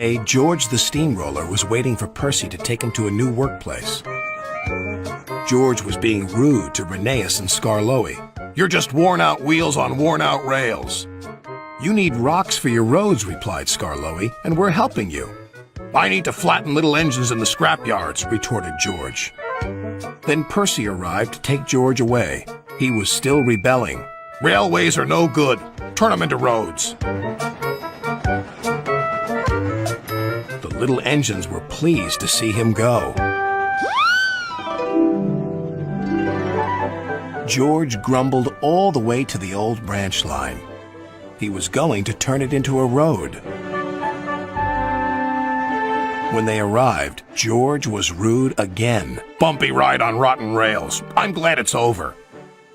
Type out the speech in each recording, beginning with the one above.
George the Steamroller was waiting for Percy to take him to a new workplace. George was being rude to Rheneas and Skarloey. "You're just worn-out wheels on worn-out rails." "You need rocks for your roads," replied Skarloey, "and we're helping you." "I need to flatten little engines in the scrapyards," retorted George. Then Percy arrived to take George away. He was still rebelling. "Railways are no good. Turn them into roads." The little engines were pleased to see him go. George grumbled all the way to the old branch line. He was going to turn it into a road. When they arrived, George was rude again. "Bumpy ride on rotten rails. I'm glad it's over."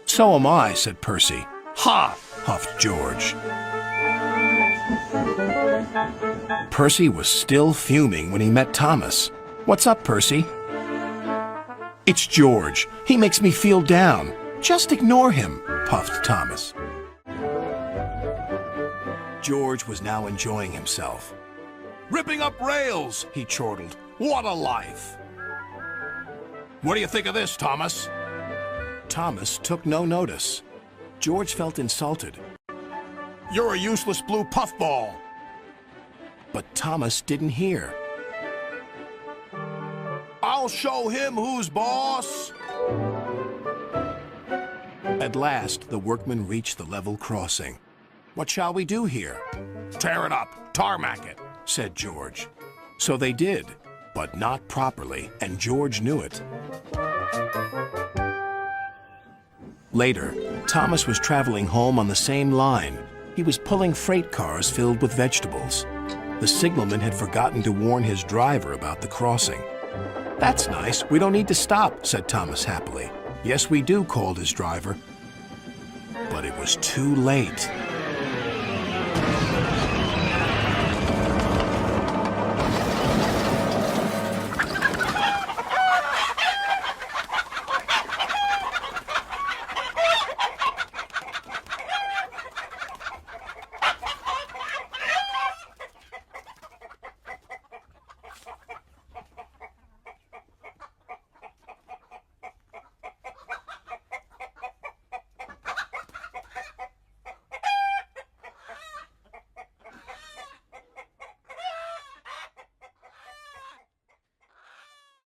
"So am I," said Percy. "Ha!" huffed George. Percy was still fuming when he met Thomas. "What's up, Percy?" "It's George. He makes me feel down." "Just ignore him," puffed Thomas. George was now enjoying himself. "Ripping up rails," he chortled. "What a life!" "What do you think of this, Thomas?" Thomas took no notice. George felt insulted. "You're a useless blue puffball." But Thomas didn't hear. "I'll show him who's boss." At last, the workmen reached the level crossing. "What shall we do here?" "Tear it up, tarmac it," said George. So they did, but not properly, and George knew it. Later, Thomas was traveling home on the same line. He was pulling freight cars filled with vegetables. The signalman had forgotten to warn his driver about the crossing. "That's nice. We don't need to stop," said Thomas happily. "Yes, we do," called his driver. But it was too late.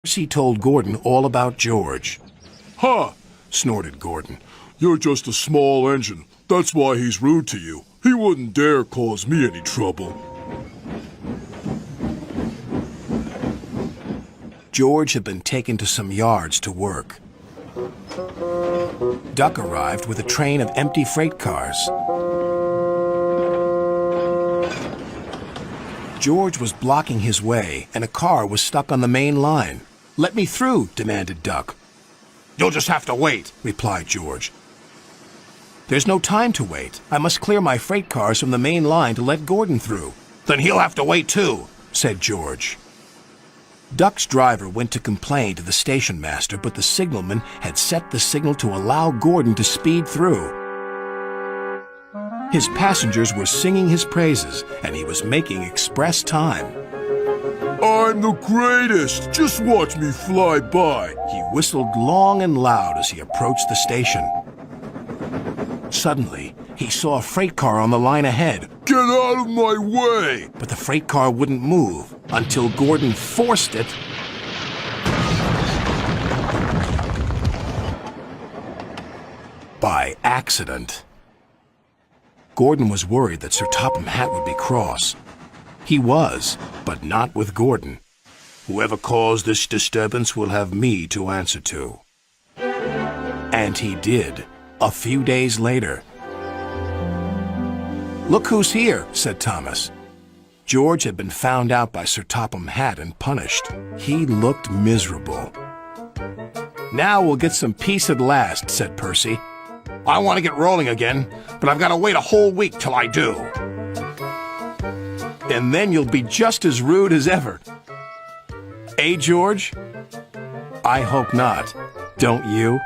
Percy told Gordon all about George. "Huh!" snorted Gordon. "You're just a small engine. That's why he's rude to you. He wouldn't dare cause me any trouble." George had been taken to some yards to work. Duck arrived with a train of empty freight cars. George was blocking his way, and a car was stuck on the main line. "Let me through," demanded Duck. "You'll just have to wait," replied George. "There's no time to wait. I must clear my freight cars from the main line to let Gordon through." "Then he'll have to wait too," said George. Duck's driver went to complain to the station master, but the signalman had set the signal to allow Gordon to speed through. His passengers were singing his praises, and he was making express time. "I'm the greatest! Just watch me fly by!" He whistled long and loud as he approached the station. Suddenly, he saw a freight car on the line ahead. "Get out of my way!" But the freight car wouldn't move until Gordon forced it. By accident. Gordon was worried that Sir Topham Hatt would be cross. He was, but not with Gordon. "Whoever caused this disturbance will have me to answer to." And he did, a few days later. "Look who's here," said Thomas. George had been found out by Sir Topham Hatt and punished. He looked miserable. "Now we'll get some peace at last," said Percy. "I want to get rolling again, but I've got to wait a whole week till I do." "And then you'll be just as rude as ever." "Eh, George?" "I hope not. Don't you?"